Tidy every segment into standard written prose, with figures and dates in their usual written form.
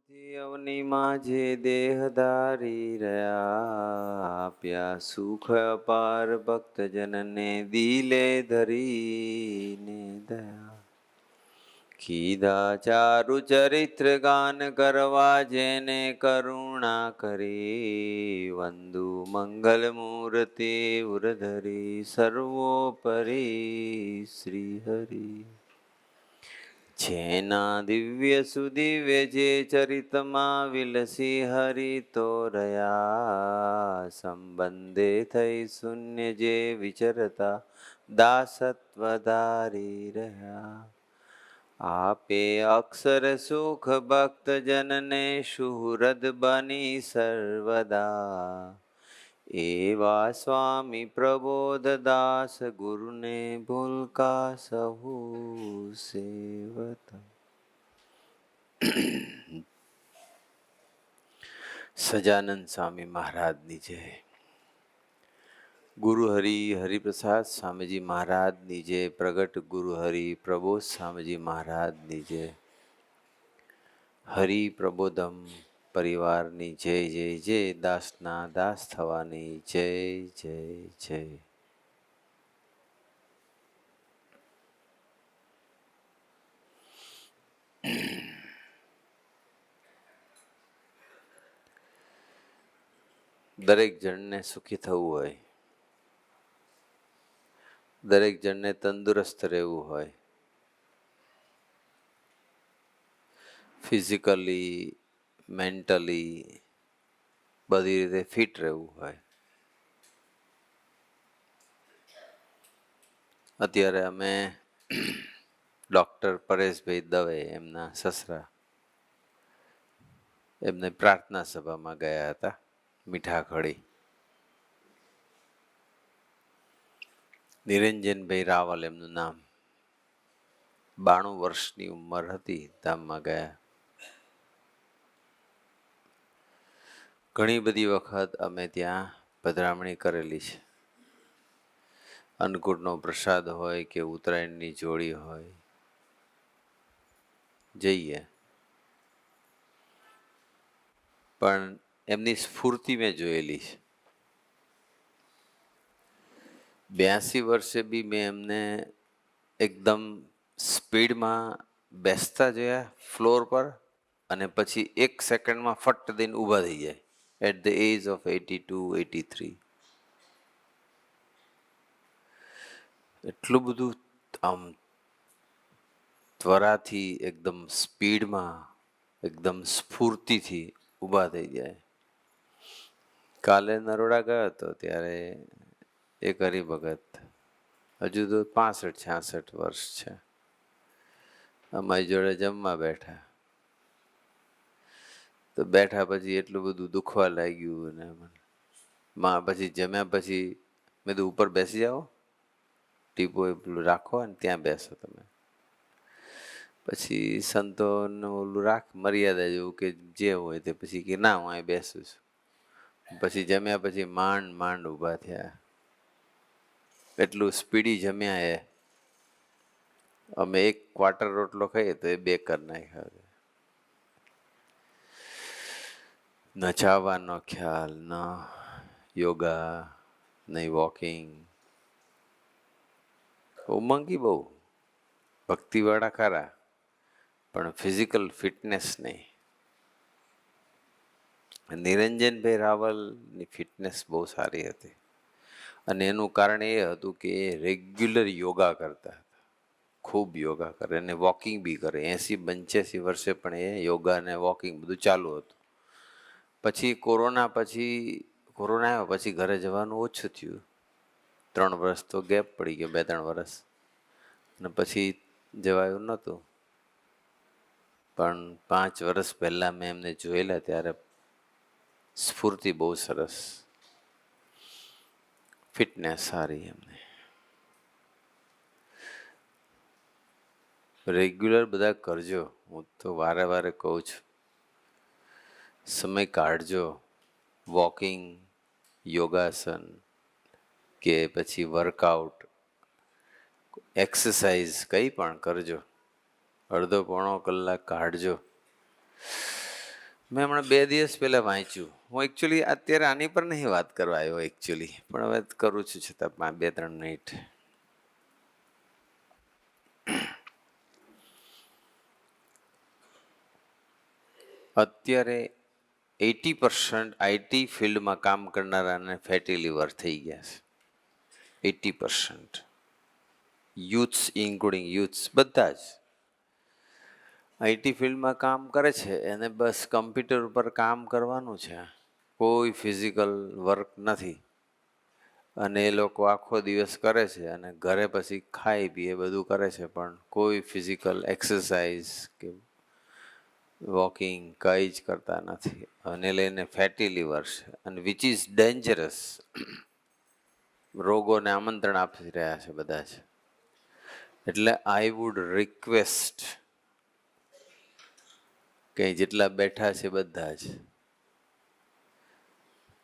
અવનીમાં જે દેહધારી રહ્યા, આપ્યા સુખ અપાર ભક્તજનને દિલે ધરીને દયા. કીધા ચારુ ચરિત્ર ગાન કરવા જેને કરુણા કરી, વંદુ મંગલ મૂર્તિ ઉરધરી સર્વોપરી શ્રી હરિ. જેના દિવ્ય સુદિવ્ય જે ચરિતમાં વિલસી હરિ તો રહ્યા, સંબંધે થઈ શૂન્ય જે વિચરતા દાસત્વ ધારી રહ્યા. આપે અક્ષર સુખ ભક્ત જનને સુહૃદ બની સર્વદા, એવા સ્વામી પ્રબોધદાસ ગુરુને ભૂલકા સહુ સેવતા. સજાનંદ સ્વામી મહારાજની જય. ગુરુ હરિ હરિપ્રસાદ સ્વામીજી મહારાજની જય. પ્રગટ ગુરુ હરિ પ્રબોધ સ્વામીજી મહારાજની જય. હરિ પ્રબોધમ પરિવારની જય જય જય. દાસના દાસ થવાની જય જય જય. દરેક જણને સુખી થવું હોય, દરેક જણને તંદુરસ્ત રહેવું હોય, ફિઝિકલી મેન્ટલી બધી રીતે ફિટ રહેવું હોય. અત્યારે અમે ડૉક્ટર પરેશભાઈ દવે એમના સસરા એમને પ્રાર્થના સભામાં ગયા હતા મીઠાખડી. નિરંજનભાઈ રાવલ એમનું નામ. 92 વર્ષની ઉંમર હતી. ધામમાં ગયા. ઘણી બધી વખત અમે ત્યાં પધરામણી કરેલી છે. અન્નકૂટનો પ્રસાદ હોય કે ઉત્તરાયણની જોડી હોય, જઈએ. પણ એમની સ્ફૂર્તિ મેં જોયેલી છે. 82 વર્ષે બી મેં એમને એકદમ સ્પીડમાં બેસતા જોયા ફ્લોર પર, અને પછી 1 સેકન્ડમાં ફટ દઈને ઊભા થઈ જાય. At the age of 82, 83. એટલું બધું આમ ત્વરાથી, એકદમ સ્પીડમાં, એકદમ સ્ફૂર્તિથી ઊભા થઈ જાય. કાલે નરોડા ગયો હતો ત્યારે એક હરિભગત, હજુ તો 65-66 વર્ષ છે, અમારી જોડે જમવા બેઠા. તો બેઠા પછી એટલું બધું દુખવા લાગ્યું ને પછી જમ્યા પછી મેં તો ઉપર બેસી જાઓ, ટીપો પેલું રાખો અને ત્યાં બેસો તમે. પછી સંતોનું ઓલું રાખ મર્યાદા જેવું કે જે હોય તે, પછી કે ના હું અહીં બેસું છું. પછી જમ્યા પછી માંડ માંડ ઊભા થયા. એટલું સ્પીડી જમ્યા એ. અમે 1 ક્વાર્ટર રોટલો ખાઈએ તો એ 2 કરી નાખ્યા. ન ચાવવાનો ખ્યાલ, ન યોગા, નહીં વોકિંગ. ઉમંગી બહુ, ભક્તિવાળા ખરા, પણ ફિઝિકલ ફિટનેસ નહીં. નિરંજનભાઈ રાવલની ફિટનેસ બહુ સારી હતી, અને એનું કારણ એ હતું કે એ રેગ્યુલર યોગા કરતા હતા. ખૂબ યોગા કરે અને વોકિંગ બી કરે. 80-85 વર્ષે પણ એ યોગા અને વોકિંગ બધું ચાલુ હતું. પછી કોરોના આવ્યો પછી ઘરે જવાનું ઓછું થયું. 3 વર્ષ તો ગેપ પડી ગયો, 2-3 વર્ષ, અને પછી જવાયું નહોતું. પણ 5 વર્ષ પહેલાં મેં એમને જોયેલા ત્યારે સ્ફૂર્તિ બહુ સરસ, ફિટનેસ સારી એમને. રેગ્યુલર બધા કરજો. હું તો વારે વારે કહું છું, સમય કાઢજો. વોકિંગ, યોગાસન કે પછી વર્કઆઉટ, એક્સરસાઇઝ કંઈ પણ કરજો. અડધો પોણો કલાક કાઢજો. મેં હમણાં 2 દિવસ પહેલાં વાંચ્યું. હું એકચ્યુઅલી અત્યારે આની પર નહીં વાત કરવા આવ્યો એકચ્યુઅલી, પણ હવે કરું છું છતાં 2-3 મિનિટ. અત્યારે 80% આઈટી ફિલ્ડમાં કામ કરનારાને ફેટી લીવર થઈ ગયા છે. 80% યુથ્સ, ઇન્ક્લુડિંગ યુથ્સ, બધા જ આઈટી ફિલ્ડમાં કામ કરે છે. એને બસ કમ્પ્યુટર ઉપર કામ કરવાનું છે, કોઈ ફિઝિકલ વર્ક નથી. અને એ લોકો આખો દિવસ કરે છે અને ઘરે પછી ખાઈ પીએ બધું કરે છે, પણ કોઈ ફિઝિકલ એક્સરસાઇઝ કે વોકિંગ કંઈ જ કરતા નથી. અને લઈને ફેટી લીવર છે, અને વિચ ઇઝ ડેન્જરસ. રોગોને આમંત્રણ આપી રહ્યા છે બધા જ. એટલે આઈ વુડ રિક્વેસ્ટ કે જેટલા બેઠા છે બધા જ,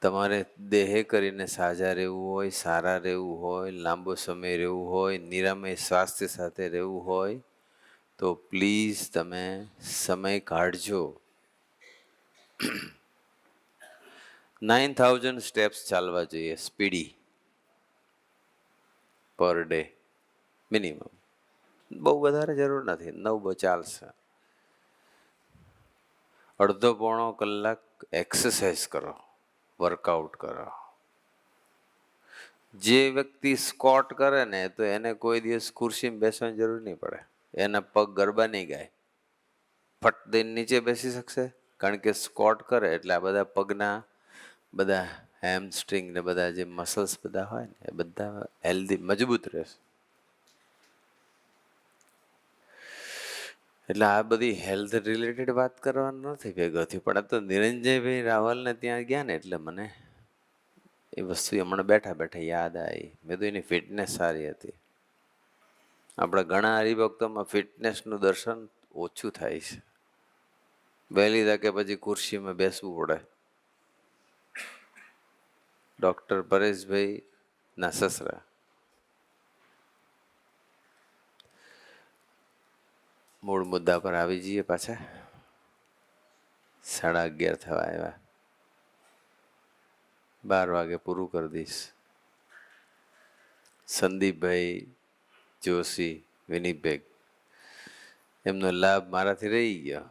તમારે દેહે કરીને સાજા રહેવું હોય, સારા રહેવું હોય, લાંબો સમય રહેવું હોય, નિરામય સ્વાસ્થ્ય સાથે રહેવું હોય તો પ્લીઝ તમે સમય કાઢજો. 9000 સ્ટેપ્સ ચાલવા જોઈએ સ્પીડી પર ડે મિનિમમ. બહુ વધારે જરૂર નથી, 9 ચાલશે. અડધો પોણો કલાક એક્સરસાઇઝ કરો, વર્કઆઉટ કરો. જે વ્યક્તિ સ્કોટ કરે ને તો એને કોઈ દિવસ ખુરશીમાં બેસવાની જરૂર નહીં પડે. એના પગ ગરબા નહીં ગાય. ફટ દઈને નીચે બેસી શકશે, કારણ કે સ્કોટ કરે એટલે આ બધા પગના બધા હેમસ્ટ્રિંગ ને બધા જે મસલ્સ બધા હોય ને એ બધા હેલ્ધી મજબૂત રહેશે. એટલે આ બધી હેલ્થ રિલેટેડ વાત કરવાનું નથી ભેગો થયું, પણ આ તો નિરંજયભાઈ રાવલને ત્યાં ગયા ને એટલે મને એ વસ્તુ હમણાં બેઠા બેઠા યાદ આવી. મેં તો એની ફિટનેસ સારી હતી. આપણા ઘણા હરિભક્તોમાં ફિટનેસનું દર્શન ઓછું થાય છે. વહેલી તકે પછી ખુરશીમાં બેસવું પડે. ડૉક્ટર પરેશભાઈ ના સસરા. મૂળ મુદ્દા પર આવી જઈએ પાછા. 11:30 થવા આવ્યા. 12 વાગે પૂરું કરી દઈશ. સંદીપભાઈ જોશી, વિનીબેગ, એમનો લાભ મારાથી રહી ગયો.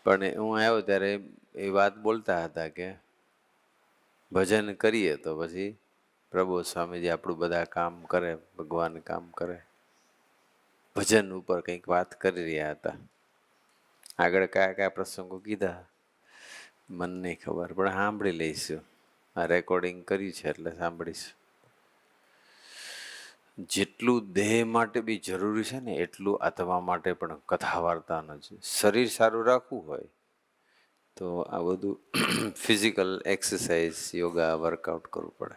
પણ હું આવ્યો ત્યારે એ વાત બોલતા હતા કે ભજન કરીએ તો પછી પ્રબોધ સ્વામીજી આપણું બધા કામ કરે, ભગવાન કામ કરે. ભજન ઉપર કંઈક વાત કરી રહ્યા હતા. આગળ કયા કયા પ્રસંગો કીધા મને નહીં ખબર, પણ સાંભળી લઈશું. આ રેકોર્ડિંગ કર્યું છે એટલે સાંભળીશ. જેટલું દેહ માટે બી જરૂરી છે ને એટલું આત્મા માટે પણ કથા વાર્તાનું છે. શરીર સારું રાખવું હોય તો આ બધું ફિઝિકલ એક્સરસાઇઝ, યોગા, વર્કઆઉટ કરવું પડે.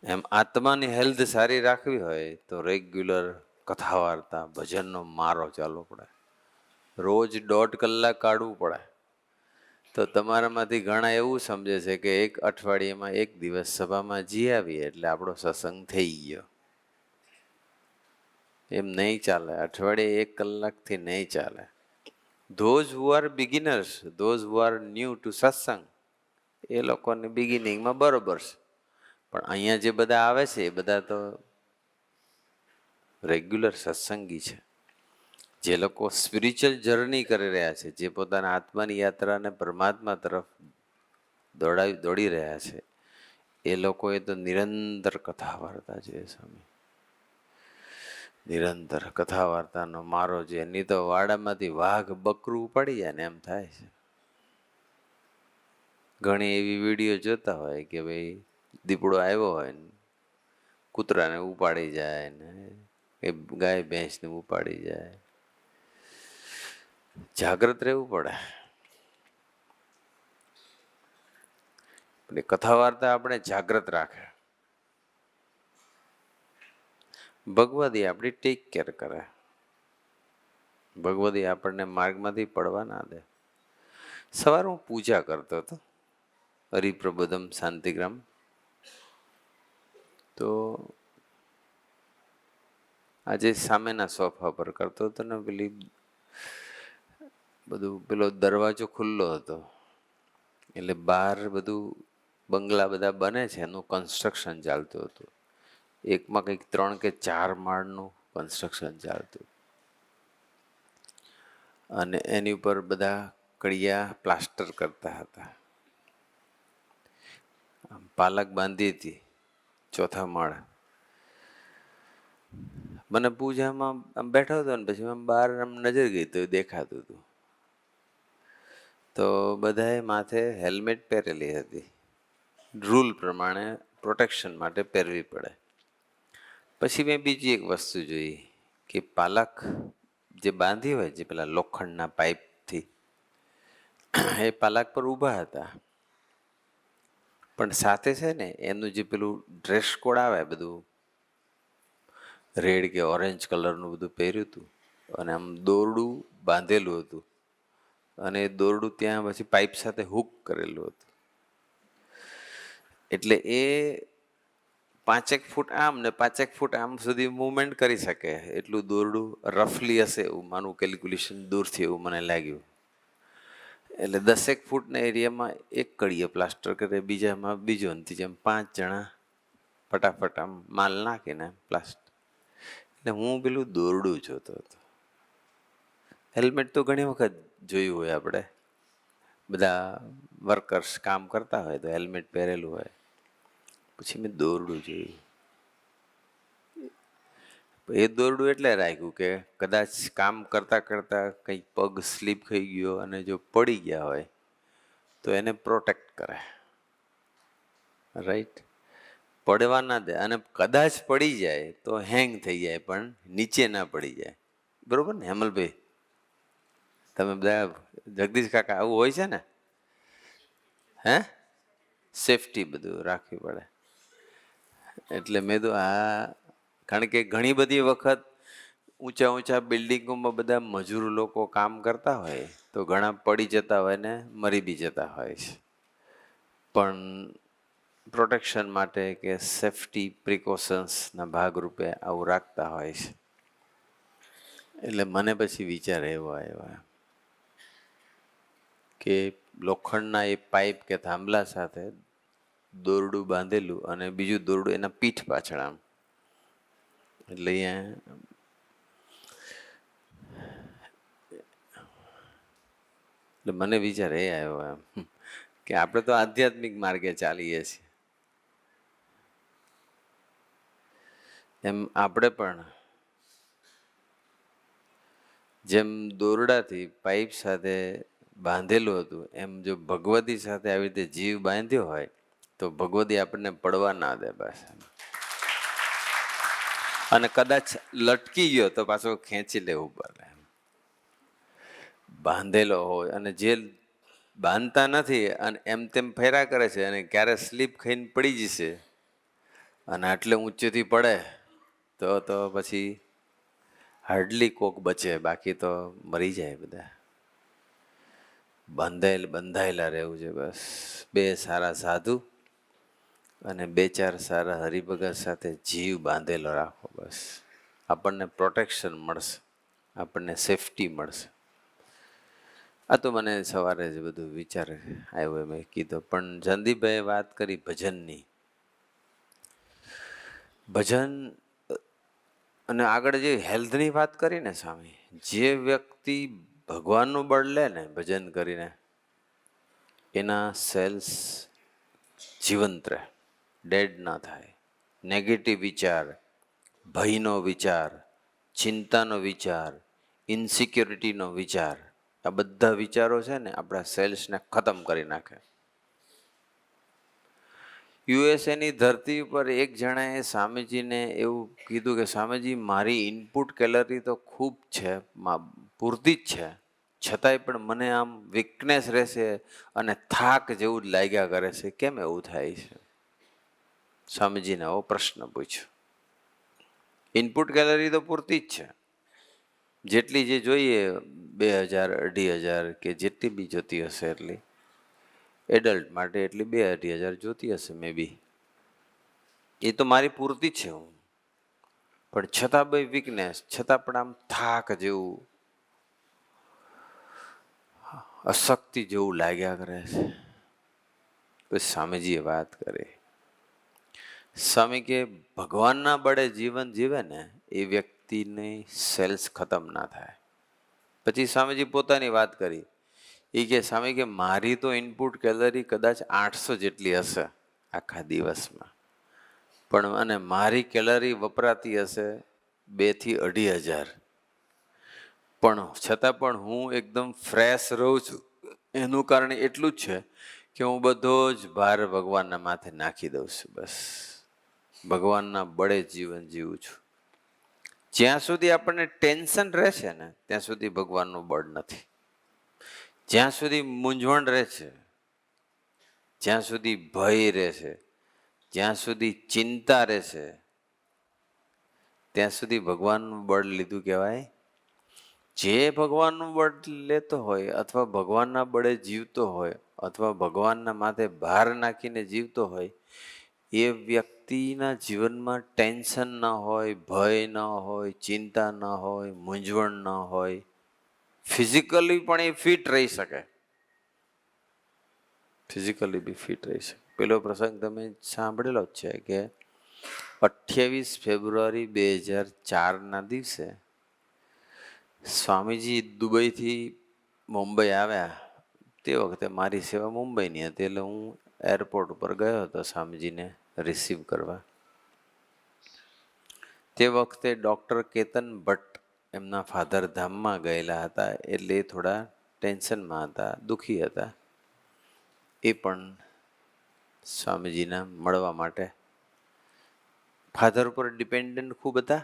એમ આત્માની હેલ્થ સારી રાખવી હોય તો રેગ્યુલર કથા વાર્તા, ભજનનો મારો ચાલવો પડે. રોજ 1.5 કલાક કાઢવું પડે. તો તમારામાંથી ઘણા એવું સમજે છે કે એક અઠવાડિયામાં 1 દિવસ સભામાં જી આવીએ એટલે આપણો સત્સંગ થઈ ગયો. એમ નહીં ચાલે. અઠવાડિયે 1 કલાકથી નહીં ચાલે. Those who are beginners, those who are new to satsang, એ લોકોની બિગિનિંગમાં બરોબર છે. પણ અહીંયા જે બધા આવે છે એ બધા તો રેગ્યુલર સત્સંગી છે. જે લોકો સ્પિરિચ્યુઅલ જર્ની કરી રહ્યા છે, જે પોતાના આત્માની યાત્રાને પરમાત્મા તરફ દોડી રહ્યા છે, એ લોકોએ તો નિરંતર કથા વાર્તા જોઈએ સ્વામી. નિરંતર કથા વાર્તાનો મારો છે. એની તો વાડામાંથી વાઘ બકરું પડી જાય ને એમ થાય છે. ઘણી એવી વિડીયો જોતા હોય કે ભાઈ દીપડો આવ્યો હોય ને કૂતરાને ઉપાડી જાય ને એ ગાય ભેંસને ઉપાડી જાય. જાગ્રત રહેવું પડે. એટલે કથા વાર્તા આપણે જાગ્રત રાખે. ભગવદી આપણી ટેક કેર કરે. ભગવદી આપણને માર્ગમાંથી પડવા ના દે. સવારે હું પૂજા કરતો હતો હરિપ્રબોધમ શાંતિગ્રામ. તો આજે સામેના સોફા પર કરતો હતો ને પેલી બધું પેલો દરવાજો ખુલ્લો હતો, એટલે બહાર બધું બંગલા બધા બને છે એનું કન્સ્ટ્રક્શન ચાલતું હતું. એકમાં કંઈક 3 કે 4 માળનું કન્સ્ટ્રક્શન ચાલતું, અને એની ઉપર બધા કડિયા પ્લાસ્ટર કરતા હતા. પાલક બાંધી હતી 4થા માળ. મને પૂજામાં આમ બેઠો હતો ને પછી આમ બહાર આમ નજર ગઈ તો દેખાતું હતું. તો બધાએ માથે હેલ્મેટ પહેરેલી હતી, રૂલ પ્રમાણે પ્રોટેક્શન માટે પહેરવી પડે. પછી મેં બીજી એક વસ્તુ જોઈ કે પાલક જે બાંધી હોય, જે પેલા લોખંડના પાઇપથી, એ પાલક પર ઊભા હતા. પણ સાથે છે ને એનું જે પેલું ડ્રેસ કોડ આવે, બધું રેડ કે ઓરેન્જ કલરનું બધું પહેર્યું હતું, અને આમ દોરડું બાંધેલું હતું, અને એ દોરડું ત્યાં પછી પાઇપ સાથે હૂક કરેલું હતું. એટલે એ 5 ફૂટ આમ ને 5 ફૂટ આમ સુધી મૂવમેન્ટ કરી શકે એટલું દોરડું રફલી હશે એવું મારું કેલ્ક્યુલેશન દૂરથી એવું મને લાગ્યું. એટલે 10 ફૂટના એરિયામાં એક કડીએ પ્લાસ્ટર કરે, બીજામાં બીજો, નથી જેમ 5 જણા ફટાફટ આમ માલ નાખીને પ્લાસ્ટર. એટલે હું પેલું દોરડું જોતો હતો. હેલ્મેટ તો ઘણી વખત જોયું હોય આપણે, બધા વર્કર્સ કામ કરતા હોય તો હેલ્મેટ પહેરેલું હોય. પછી મેં દોરડું જોયું. એ દોરડું એટલે રાખ્યું કે કદાચ કામ કરતા કરતા કંઈક પગ સ્લીપ થઈ ગયો અને જો પડી ગયા હોય તો એને પ્રોટેક્ટ કરે, રાઈટ? પડવા ના દે, અને કદાચ પડી જાય તો હેંગ થઈ જાય પણ નીચે ના પડી જાય. બરોબર ને હેમલભાઈ? તમે બધા જગદીશ કાકા આવું હોય છે ને? હે, સેફટી બધું રાખવી પડે. એટલે મેં તો કારણ કે ઘણી બધી વખત ઊંચા ઊંચા બિલ્ડિંગોમાં બધા મજૂર લોકો કામ કરતા હોય તો ઘણા પડી જતા હોય ને મરી બી જતા હોય છે. પણ પ્રોટેક્શન માટે કે સેફટી પ્રિકોશન્સના ભાગરૂપે આવું રાખતા હોય છે. એટલે મને પછી વિચાર એવો આવ્યો કે લોખંડના એ પાઇપ કે થાંભલા સાથે દોરડું બાંધેલું અને બીજું દોરડું એના પીઠ પાછળ આમ, એટલે અહીંયા એટલે મને વિચાર એ આવ્યો એમ કે આપણે તો આધ્યાત્મિક માર્ગે ચાલીએ છીએ, એમ આપણે પણ જેમ દોરડાથી પાઇપ સાથે બાંધેલું હતું એમ જો ભગવતી સાથે આવી રીતે જીવ બાંધ્યો હોય તો ભગવતી આપણને પડવા ના દે બસ. અને કદાચ લટકી ગયો તો પાછો ખેંચી લેવું પડે. બાંધેલો હોય અને જે બાંધતા નથી અને એમ તેમ ફેરા કરે છે અને ક્યારે સ્લીપ ખાઈને પડી જશે અને આટલે ઊંચેથી પડે તો પછી હાર્ડલી કોક બચે, બાકી તો મરી જાય બધા. બંધાયેલા રહેવું છે બસ. 2 સારા સાધુ અને 2-4 સારા હરિભગત સાથે જીવ બાંધેલો રાખો બસ. આપણને પ્રોટેક્શન મળશે, આપણને સેફટી મળશે. આ તો મને સવારે જ બધું વિચાર આવ્યો, મેં કીધું. પણ જયંદીપભાઈએ વાત કરી ભજનની. ભજન અને આગળ જે હેલ્થની વાત કરી ને સ્વામી, જે વ્યક્તિ ભગવાનનું બળ લે ને ભજન કરીને, એના સેલ્સ જીવંત રહે, ડેડ ના થાય. નેગેટિવ વિચાર, ભયનો વિચાર, ચિંતાનો વિચાર, ઇન્સિક્યોરિટીનો વિચાર, આ બધા વિચારો છે ને આપણા સેલ્સને ખતમ કરી નાખે. યુએસએની ધરતી ઉપર એક જણાએ સ્વામીજીને એવું કીધું કે સ્વામીજી, મારી ઇનપુટ કેલરી તો ખૂબ છે, પૂરતી જ છે, છતાંય પણ મને આમ વીકનેસ રહેશે અને થાક જેવું જ લાગ્યા કરે છે, કેમ એવું થાય છે? સ્વામીજીને આવો પ્રશ્ન પૂછ્યો. ઇનપુટ કેલરી તો પૂરતી જ છે, જેટલી જે જોઈએ 2000-2500 કે જેટલી બી જોતી હશે એટલી, એડલ્ટ માટે એટલી 2000-2500 જોતી હશે મે બી, એ તો મારી પૂરતી જ છે. હું પણ છતાં ભાઈ વીકનેસ, છતાં પણ આમ થાક જેવું. અશક્તિ જેવું લાગ્યા કરે છે. પછી સ્વામીજીએ વાત કરી. સ્વામી કે ભગવાનના બળે જીવન જીવે ને એ વ્યક્તિની સેલ્સ ખતમ ના થાય. પછી સ્વામીજી પોતાની વાત કરી. એ કે સ્વામી કે મારી તો ઇનપુટ કેલરી કદાચ 800 જેટલી હશે આખા દિવસમાં, પણ અને મારી કેલરી વપરાતી હશે 2 થી 2,500, પણ છતાં પણ હું એકદમ ફ્રેશ રહું છું. એનું કારણ એટલું જ છે કે હું બધો જ ભાર ભગવાનના માથે નાખી દઉં છું. બસ ભગવાનના બળે જીવન જીવું છું. જ્યાં સુધી આપણને ટેન્શન રહેશે ને ત્યાં સુધી ભગવાનનું બળ નથી. જ્યાં સુધી મૂંઝવણ રહે છે, જ્યાં સુધી ભય રહેશે, જ્યાં સુધી ચિંતા રહેશે, ત્યાં સુધી ભગવાનનું બળ લીધું કહેવાય. જે ભગવાનનું બળ લેતો હોય અથવા ભગવાનના બળે જીવતો હોય અથવા ભગવાનના માથે ભાર નાખીને જીવતો હોય, એ વ્યક્તિના જીવનમાં ટેન્શન ન હોય, ભય ન હોય, ચિંતા ન હોય, મૂંઝવણ ન હોય. ફિઝિકલી પણ એ ફિટ રહી શકે, ફિઝિકલી બી ફિટ રહી શકે. પેલો પ્રસંગ તમે સાંભળેલો જ છે કે 28 ફેબ્રુઆરી 2004ના દિવસે સ્વામીજી દુબઈથી મુંબઈ આવ્યા. તે વખતે મારી સેવા મુંબઈની હતી, એટલે હું એરપોર્ટ ઉપર ગયો હતો સ્વામીજીને રિસીવ કરવા. તે વખતે ડૉક્ટર કેતન ભટ્ટ એમના ફાધર ધામમાં ગયેલા હતા, એટલે એ થોડા ટેન્શનમાં હતા, દુઃખી હતા. એ પણ સ્વામીજીને મળવા માટે ફાધર ઉપર ડિપેન્ડન્ટ ખૂબ હતા,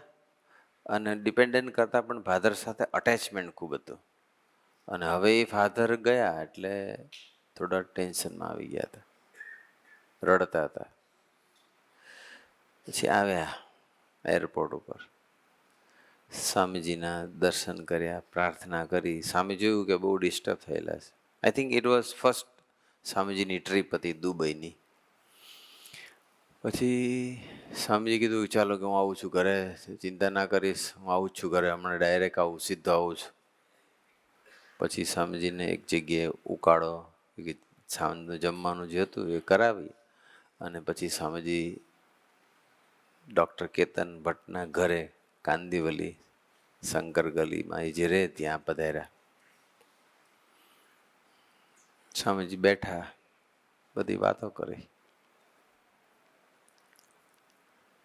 અને ડિપેન્ડન્ટ કરતાં પણ ફાધર સાથે અટેચમેન્ટ ખૂબ હતું. અને હવે એ ફાધર ગયા એટલે થોડા ટેન્શનમાં આવી ગયા હતા, રડતા હતા. પછી આવ્યા એરપોર્ટ ઉપર, સ્વામીજીના દર્શન કર્યા, પ્રાર્થના કરી. સ્વામી જોયું કે બહુ ડિસ્ટર્બ થયેલા છે. I think it was first સ્વામીજીની ટ્રીપ હતી દુબઈની. પછી સ્વામીજી કીધું ચાલો કે હું આવું છું ઘરે, ચિંતા ના કરીશ, હું આવું જ છું ઘરે, હમણાં ડાયરેક્ટ આવું, સીધો આવું છું. પછી સ્વામીજીને એક જગ્યાએ ઉકાળો, સાંજનું જમવાનું જે હતું એ કરાવી અને પછી સ્વામીજી ડૉક્ટર કેતન ભટ્ટના ઘરે કાંદિવલી શંકર ગલીમાં એ જે રહે ત્યાં પધાર્યા. સ્વામીજી બેઠા, બધી વાતો કરી.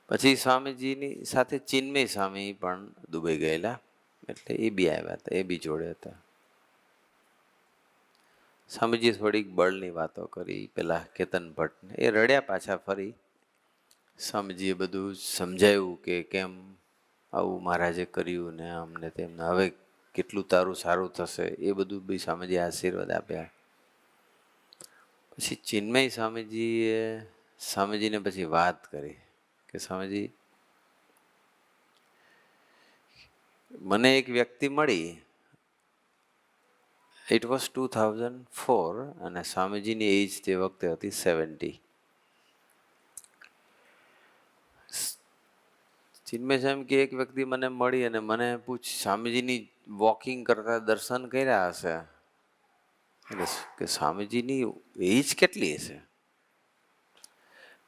પછી સ્વામીજીની સાથે ચિન્મય સ્વામી પણ દુબઈ ગયેલા, એટલે એ બી આવ્યા હતા, એ બી જોડે હતા. સ્વામીજીએ થોડીક બળની વાતો કરી પેલા કેતન ભટ્ટને. એ રડ્યા પાછા ફરી. સ્વામીજીએ બધું સમજાવ્યું કે કેમ આવું મહારાજે કર્યું ને અમને તેમને, હવે કેટલું તારું સારું થશે, એ બધું બી સ્વામીજીએ આશીર્વાદ આપ્યા. પછી ચિન્મય સ્વામીજીને પછી વાત કરી કે સ્વામીજી, મને એક વ્યક્તિ મળી. ઇટ વોઝ 2004 અને સ્વામીજીની એજ તે વખતે હતી 70. ચિન્મય સ્વામી કે એક વ્યક્તિ મને મળી અને મને સ્વામીજીની વોકિંગ કરતા દર્શન કર્યા હશે, એટલે કે સ્વામીજીની એજ કેટલી હશે?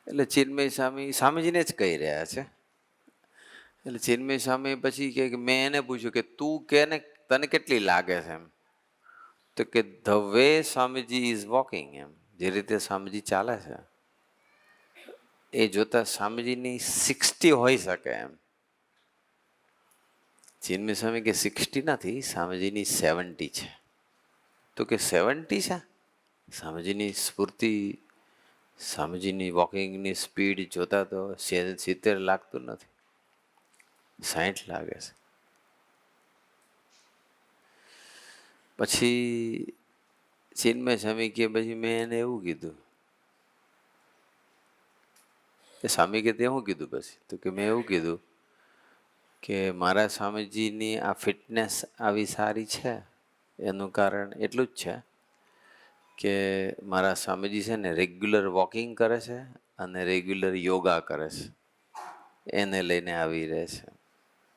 એટલે ચિન્મય સ્વામીજીને જ કહી રહ્યા છે. એટલે ચિન્મય સ્વામી પછી કે મેં એને પૂછ્યું કે તું કે ને તને કેટલી લાગે છે એમ? તો કે the way Swamiji is walking, એમ જે રીતે સ્વામીજી ચાલે છે એ જોતા સ્વામીજીની 60 હોઈ શકે એમ. ચિન્મય સ્વામી કે 60 નથી, સ્વામીજીની 70 છે. તો કે 70 છે? સ્વામીજીની સ્ફૂર્તિ, સ્વામીજીની વોકિંગની સ્પીડ જોતા તો 70 લાગતું નથી, 60 લાગે છે. પછી ચિન્મય સ્વામી કે પછી મેં એને એવું કીધું, સ્વામી કે તે શું કીધું? પછી તો કે મેં એવું કીધું કે મારા સ્વામીજીની આ ફિટનેસ આવી સારી છે એનું કારણ એટલું જ છે કે મારા સ્વામીજી છે ને રેગ્યુલર વોકિંગ કરે છે અને રેગ્યુલર યોગા કરે છે, એને લઈને આવી રહે છે.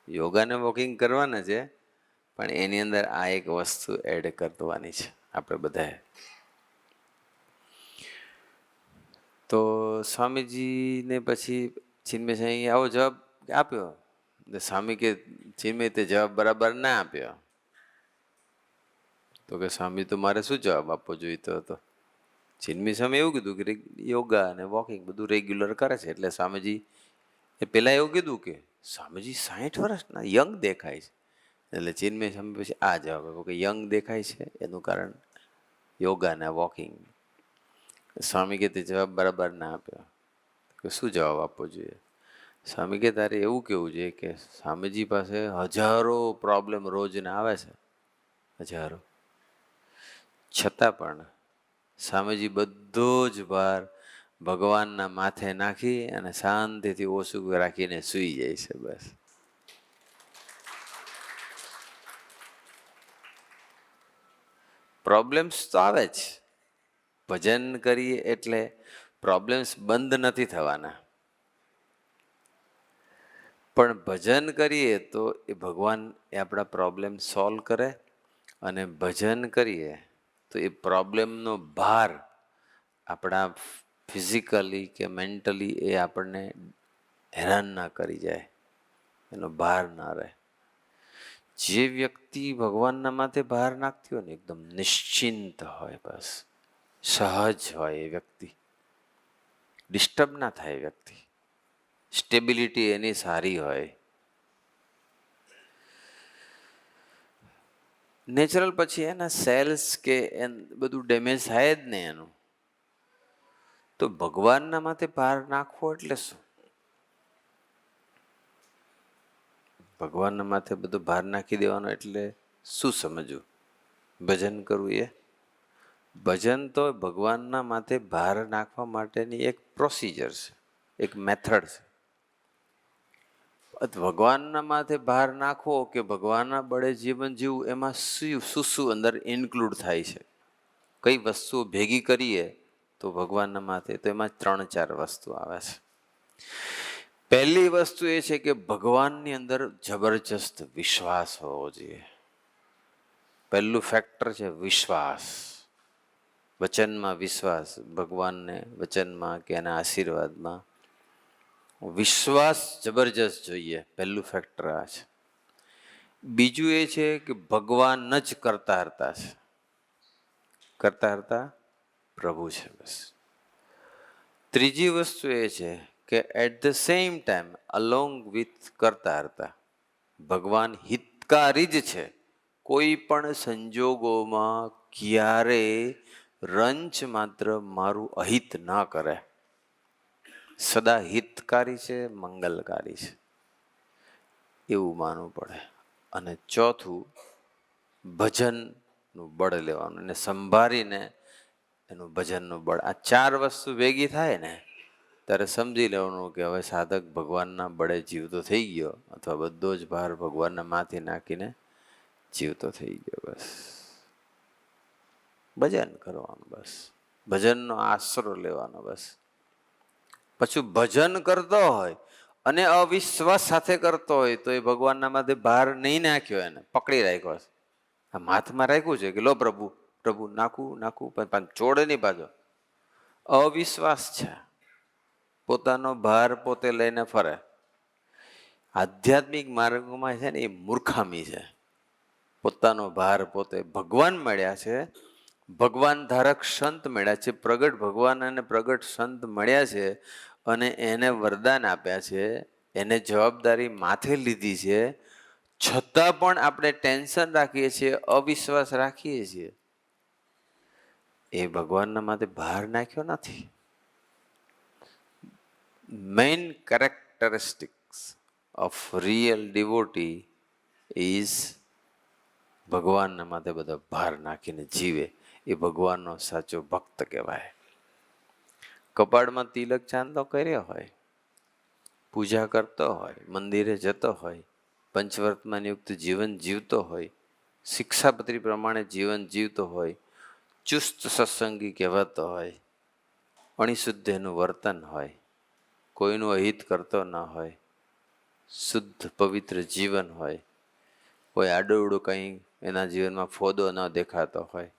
યોગા ને વોકિંગ કરવાના છે, પણ એની અંદર આ એક વસ્તુ એડ કરવાની છે, આપણે બધાએ. તો સ્વામીજીને પછી ચિન્મય સાંઈ આવો જવાબ આપ્યો. સ્વામી કે ચિન્મય તે જવાબ બરાબર ના આપ્યો. તો કે સ્વામી તો મારે શું જવાબ આપવો જોઈતો હતો? ચિન્મય સ્વામી એવું કીધું કે યોગા અને વોકિંગ બધું રેગ્યુલર કરે છે. એટલે સ્વામીજી એ પેલા એવું કીધું કે સ્વામીજી 60 વર્ષના યંગ દેખાય છે. એટલે ચિન્મય સ્વામી પછી આ જવાબ આપ્યો કે યંગ દેખાય છે એનું કારણ યોગા ને વોકિંગ. સ્વામી કે તે જવાબ બરાબર ના આપ્યો. કે શું જવાબ આપવો જોઈએ? સ્વામી કે તારે એવું કેવું જોઈએ કે સ્વામીજી પાસે હજારો પ્રોબ્લેમ રોજના આવે છે, હજારો, છતાં પણ સ્વામીજી બધો જ ભાર ભગવાનના માથે નાખી અને શાંતિથી ઓછું રાખીને સૂઈ જાય છે. બસ પ્રોબ્લેમ્સ તો આવે જ. ભજન કરીએ એટલે પ્રોબ્લેમ્સ બંધ નથી થવાના, પણ ભજન કરીએ તો એ ભગવાન એ આપણા પ્રોબ્લેમ સોલ્વ કરે. અને ભજન કરીએ તો એ પ્રોબ્લેમનો ભાર આપણા ફિઝિકલી કે મેન્ટલી એ આપણને હેરાન ના કરી જાય, એનો ભાર ના રહે. જે વ્યક્તિ ભગવાનના માથે ભાર નાખતી હોય ને એકદમ નિશ્ચિંત હોય, બસ સહજ હોય, એ વ્યક્તિ ડિસ્ટર્બ ના થાય. એ વ્યક્તિ સ્ટેબિલિટી એની સારી હોય. નેચરલ પછી એના સેલ્સ કે બધું ડેમેજ થાય જ ને એનું. તો ભગવાનના માથે ભાર નાખવો એટલે શું? ભગવાનના માથે બધું ભાર નાખી દેવાનો એટલે શું સમજવું? ભજન કરવું એ ભજન તો ભગવાનના માથે ભાર નાખવા માટેની એક પ્રોસિજર છે, એક મેથડ છે. ભગવાનના માથે ભાર નાખવો કે ભગવાનના બળે જીવન જીવવું, એમાં શું શું અંદર ઇન્ક્લુડ થાય છે, કઈ વસ્તુઓ ભેગી કરીએ તો ભગવાનના માથે, તો એમાં 3-4 વસ્તુ આવે છે. પહેલી વસ્તુ એ છે કે ભગવાનની અંદર જબરજસ્ત વિશ્વાસ હોવો જોઈએ. પહેલું ફેક્ટર છે વિશ્વાસ. વચનમાં વિશ્વાસ, ભગવાનને વચનમાં કે એના આશીર્વાદમાં વિશ્વાસ જબરજસ્ત જોઈએ. પહેલું ફેક્ટર આ છે. બીજું એ છે કે ભગવાન જ કરતા હરતા છે, કરતા હરતા પ્રભુ છે, બસ. ત્રીજી વસ્તુ એ છે કે at the same time along with કરતા હરતા ભગવાન હિતકારી જ છે. કોઈ પણ સંજોગોમાં ક્યારેય રંચ માત્ર મારું અહિત ના કરે. સદા હિતકારી છે, મંગલકારી છે, એવું માનવું પડે. અને ચોથું, ભજનનું બળ લેવાનું, એને સંભાળીને એનું ભજનનું બળ. આ 4 વસ્તુ ભેગી થાય ને ત્યારે સમજી લેવાનું કે હવે સાધક ભગવાનના બળે જીવતો થઈ ગયો, અથવા બધો જ ભાર ભગવાનના માથે નાખીને જીવતો થઈ ગયો. બસ ભજન કરવાનું, બસ ભજનનો આશરો લેવાનો. બસ પછી ભજન કરતો હોય અને અવિશ્વાસ સાથે કરતો હોય તો એ ભગવાનના માથે ભાર નહીં નાખ્યો, એને પકડી રાખ્યો છે, આમ હાથમાં રાખ્યું છે કે લો પ્રભુ પ્રભુ નાખું નાખું, પણ છોડે નહીં પાછો. અવિશ્વાસ છે, પોતાનો ભાર પોતે લઈને ફરે. આધ્યાત્મિક માર્ગમાં છે ને એ મૂર્ખામી છે. પોતાનો ભાર પોતે. ભગવાન મળ્યા છે, ભગવાન ધારક સંત મળ્યા છે, પ્રગટ ભગવાન અને પ્રગટ સંત મળ્યા છે, અને એને વરદાન આપ્યા છે, એને જવાબદારી માથે લીધી છે, છતાં પણ આપણે ટેન્શન રાખીએ છીએ, અવિશ્વાસ રાખીએ છીએ. એ ભગવાનના માથે ભાર નાખ્યો નથી. Main characteristics of real devotee is ભગવાનના માથે બધો ભાર નાખીને જીવે. એ ભગવાનનો સાચો ભક્ત કહેવાય. કપાળમાં તિલક ચાંદલો કર્યો હોય, પૂજા કરતો હોય, મંદિરે જતો હોય, પંચવર્તમાન યુક્ત જીવન જીવતો હોય, શિક્ષાપત્રી પ્રમાણે જીવન જીવતો હોય, ચુસ્ત સત્સંગી કહેવાતો હોય, અણિશુદ્ધ એનું વર્તન હોય, કોઈનું અહિત કરતો ન હોય, શુદ્ધ પવિત્ર જીવન હોય, કોઈ આડું કંઈ એના જીવનમાં ફોદો ન દેખાતો હોય,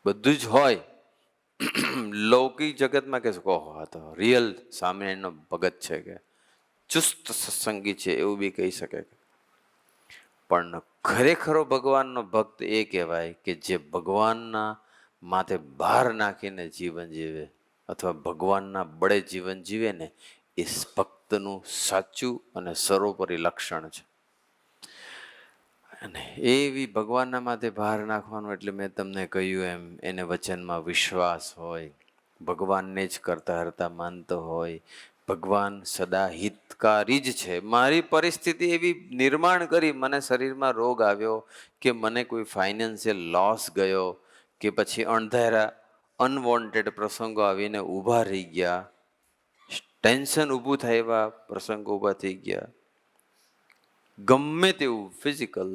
બધું જ હોય. લૌકિક જગતમાં કે કહો આ તો રિયલ સ્વામિનારાયણનો ભગત છે, કે ચુસ્ત સત્સંગી છે એવું બી કહી શકે. પણ ખરેખરો ભગવાનનો ભક્ત એ કહેવાય કે જે ભગવાનના માથે ભાર નાખીને જીવન જીવે અથવા ભગવાનના બળે જીવન જીવે ને, એ ભક્તનું સાચું અને સર્વોપરી લક્ષણ છે. અને એવી ભગવાનના માથે ભાર નાખવાનું એટલે મેં તમને કહ્યું એમ, એને વચનમાં વિશ્વાસ હોય, ભગવાનને જ કરતા હરતા માનતો હોય, ભગવાન સદા હિતકારી જ છે. મારી પરિસ્થિતિ એવી નિર્માણ કરી, મને શરીરમાં રોગ આવ્યો કે મને કોઈ ફાઇનાન્શિયલ લોસ ગયો કે પછી અણધાર્યા અનવોન્ટેડ પ્રસંગો આવીને ઊભા રહી ગયા, ટેન્શન ઊભું થાય એવા પ્રસંગો ઊભા થઈ ગયા, ગમે તેવું ફિઝિકલ,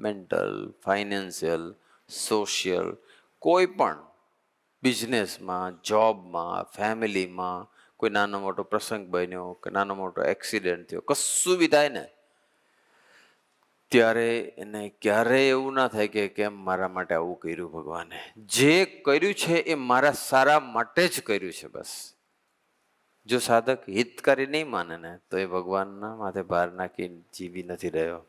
મેન્ટલ, ફાઇનાન્શિયલ, સોશિયલ, કોઈ પણ બિઝનેસમાં, જોબમાં, ફેમિલીમાં કોઈ નાનો મોટો પ્રસંગ બન્યો કે નાનો મોટો એક્સિડન્ટ થયો, કશું બી થાય ને ત્યારે એને ક્યારેય એવું ના થાય કે કેમ મારા માટે આવું કર્યું ભગવાને. જે કર્યું છે એ મારા સારા માટે જ કર્યું છે બસ. જો સાધક હિતકારી નહીં માને ને તો એ ભગવાનના માથે ભાર નાખી જીવી નથી રહ્યો.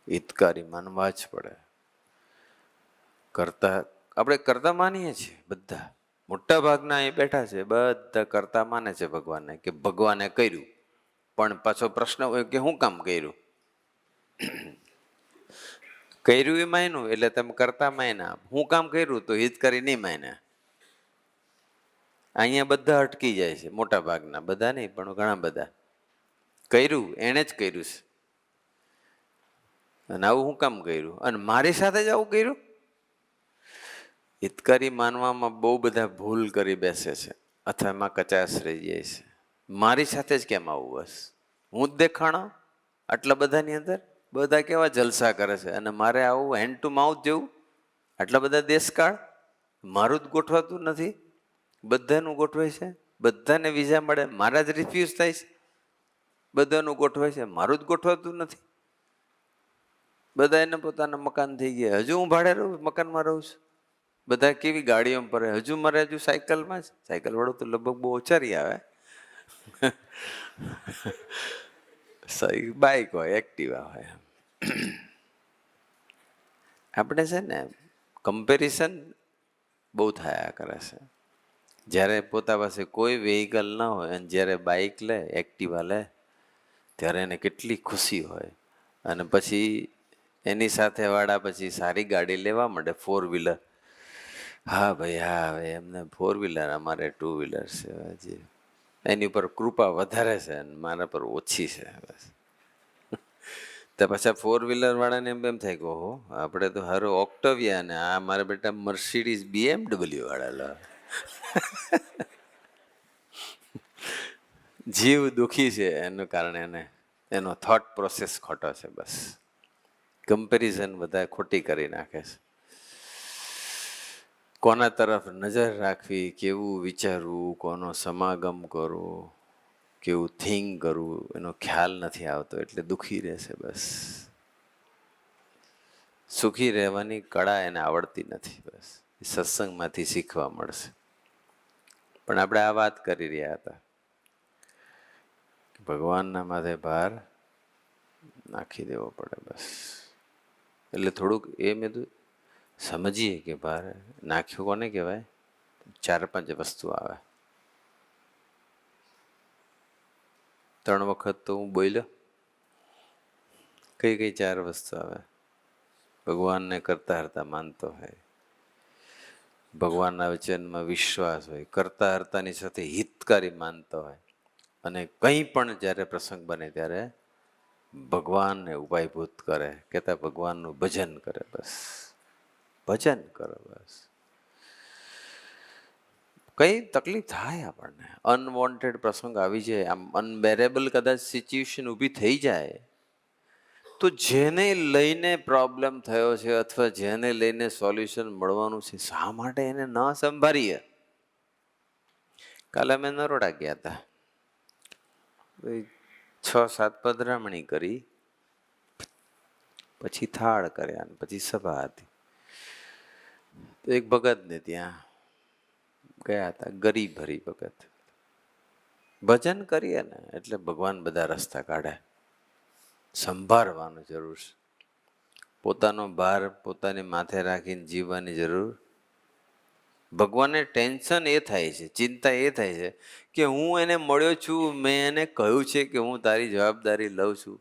હિતકારી માનવા જ પડે. કરતા આપણે કરતા માનીએ છીએ બધા, મોટા ભાગના અહીં બેઠા છે બધા કરતા માને છે ભગવાનને, કે ભગવાને કર્યું. પણ પાછો પ્રશ્ન હોય કે હું કામ કર્યું? કર્યું એ માન્યું એટલે તમે કરતા માન્યા, હું કામ કર્યું તો હિતકારી નહીં માન્યા. અહીંયા બધા અટકી જાય છે, મોટા ભાગના, બધા નહીં પણ ઘણા બધા. કર્યું એણે જ કર્યું છે, અને આવું હું કામ કર્યું, અને મારી સાથે જ આવું કર્યું. હિતકારી માનવામાં બહુ બધા ભૂલ કરી બેસે છે અથવા એમાં કચાશ રહી જાય છે. મારી સાથે જ કેમ આવું? બસ હું જ દેખાણો આટલા બધાની અંદર, બધા કેવા જલસા કરે છે અને મારે આવું હેન્ડ ટુ માઉથ જેવું આટલા બધા દેશકાળ, મારું જ ગોઠવાતું નથી, બધાનું ગોઠવાય છે, બધાને વિઝા મળે, મારા જ રિફ્યુઝ થાય છે, બધાનું ગોઠવાય છે, મારું જ ગોઠવાતું નથી. બધા એને પોતાના મકાન થઈ ગયા, હજુ હું ભાડે રહું, મકાનમાં રહું છું. બધા કેવી ગાડીઓમાં ફરે, હજુ મારે હજુ સાયકલમાં જ. સાયકલ વાળો તો લગભગ બહુ ઓછારી આવે, બાઇક હોય, એક્ટિવા હોય. આપણે છે ને કમ્પેરિઝન બહુ થયા કરે છે. જ્યારે પોતા પાસે કોઈ વેહિકલ ના હોય અને જ્યારે બાઇક લે, એક્ટિવા લે, ત્યારે એને કેટલી ખુશી હોય. અને પછી એની સાથે વાળા પછી સારી ગાડી લેવા માંડે, 4 વ્હીલર. હા ભાઈ હા, હવે એમને 4 વ્હીલર, અમારે 2 વ્હીલર છે. હજી એની ઉપર કૃપા વધારે છે અને મારા પર ઓછી છે. બસ તો પાછા 4 વ્હીલર વાળાને એમ થાય કે ઓહો, આપણે તો હારું ઓક્ટવિયા ને આ મારા બેટા મર્સિડીઝ BMW વાળા લો. જીવ દુઃખી છે એનું કારણે એને એનો થોટ પ્રોસેસ ખોટો છે. બસ કમ્પેરિઝન બધા ખોટી કરી નાખે છે. કોના તરફ નજર રાખવી, કેવું વિચારવું, કોનો સમાગમ કરવો, કેવું થિંક કરવું, એનો ખ્યાલ નથી આવતો એટલે દુઃખી રહેશે. બસ સુખી રહેવાની કળા એને આવડતી નથી. બસ એ સત્સંગમાંથી શીખવા મળશે. પણ આપણે આ વાત કરી રહ્યા હતા, ભગવાનના માથે ભાર નાખી દેવો પડે. બસ એટલે થોડુંક એ મેં તો સમજીએ કે ભાર નાખ્યું કોને કહેવાય. 4-5 વસ્તુ આવે. 3 વખત તો હું બોલ્યો. કઈ કઈ 4 વસ્તુ આવે? ભગવાનને કરતા હરતા માનતો હોય, ભગવાનના વચનમાં વિશ્વાસ હોય, કરતા હરતાની સાથે હિતકારી માનતો હોય, અને કંઈ પણ જ્યારે પ્રસંગ બને ત્યારે ભગવાનને ઉપાયભૂત કરે, કહેતા ભગવાનનું ભજન કરે. બસ ભજન કરો. બસ કઈ તકલીફ થાય આપણને, અનવોન્ટેડ પ્રસંગ આવી જાય, આમ અનબેરેબલ કદાચ સિચ્યુએશન ઊભી થઈ જાય, તો જેને લઈને પ્રોબ્લેમ થયો છે અથવા જેને લઈને સોલ્યુશન મળવાનું છે, શા માટે એને ન સંભાળીએ? કાલે અમે નરોડા ગયા હતા, 6-7 પધરામણી કરી, પછી થાળ કર્યા, પછી સભા હતી. તો એક ભગતને ત્યાં ગયા હતા, ગરીબ હરી ભગત. ભજન કરીએ ને એટલે ભગવાન બધા રસ્તા કાઢે. સંભાળવાનું જરૂર છે. પોતાનો ભાર પોતાની માથે રાખીને જીવવાની જરૂર. ભગવાનને ટેન્શન એ થાય છે, ચિંતા એ થાય છે કે હું એને મળ્યો છું, મેં એને કહ્યું છે કે હું તારી જવાબદારી લઉં છું,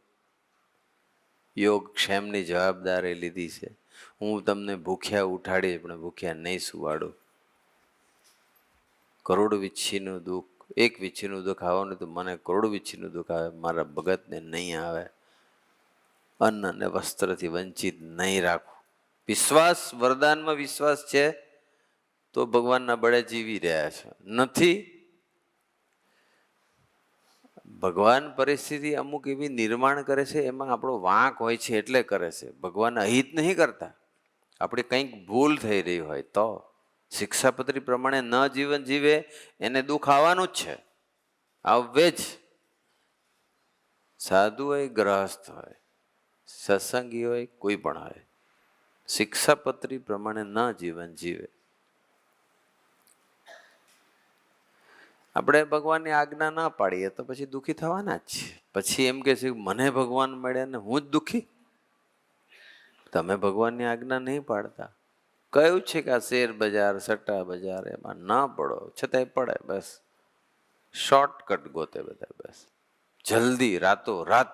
યોગ ક્ષેમની જવાબદારી લીધી છે, હું તમને ભૂખ્યા ઉઠાડી પણ ભૂખ્યા નહીં સુવાડું. કરોડ વીછીનું દુઃખ, એક વીછીનું દુઃખ આવવાનું તો મને કરોડ વીછીનું દુઃખ આવે, મારા ભગતને નહીં આવે. અન્ન અને વસ્ત્રથી વંચિત નહીં રાખવું. વિશ્વાસ, વરદાનમાં વિશ્વાસ છે તો ભગવાનના બળે જીવી રહ્યા છે. નથી, ભગવાન પરિસ્થિતિ અમુક એવી નિર્માણ કરે છે, એમાં આપણો વાંક હોય છે એટલે કરે છે. ભગવાન અહિત નહીં કરતા. આપણે કંઈક ભૂલ થઈ રહી હોય તો શિક્ષાપત્રી પ્રમાણે ન જીવન જીવે એને દુઃખ આવવાનું જ છે, આવે જ. સાધુ હોય, ગ્રહસ્થ હોય, સત્સંગી હોય, કોઈ પણ હોય, શિક્ષાપત્રી પ્રમાણે ન જીવન જીવે. આપણે ભગવાનની આજ્ઞા ના પાડીએ તો પછી દુઃખી થવાના જ છે. પછી એમ કે છે મને ભગવાન મળ્યા ને હું જ દુઃખી. તમે ભગવાનની આજ્ઞા નહીં પાડતા. કયું છે કે આ શેર બજાર, સટ્ટા બજાર એમાં ના પડો, છતાંય પડે. બસ શોર્ટકટ ગોતે બધા. બસ જલ્દી રાતો રાત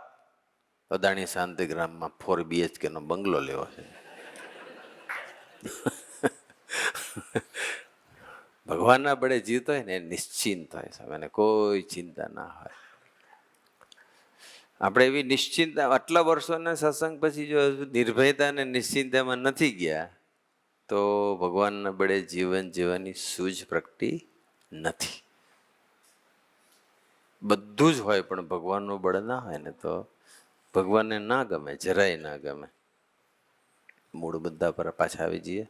અદાણી શાંતિગ્રામમાં 4 BHK નો બંગલો લેવો છે. ભગવાનના બળે જીવતો હોય ને એ નિશ્ચિંત હોય, સામે કોઈ ચિંતા ના હોય. આપણે એવી નિશ્ચિંતા આટલા વર્ષોના સત્સંગ પછી જો નિર્ભયતા અને નિશ્ચિંતામાં નથી ગયા તો ભગવાનના બળે જીવન જીવવાની સૂઝ પ્રગટી નથી. બધું જ હોય પણ ભગવાનનું બળ ના હોય ને તો ભગવાનને ના ગમે, જરાય ના ગમે. મૂળ મુદ્દા પર પાછા આવી જઈએ.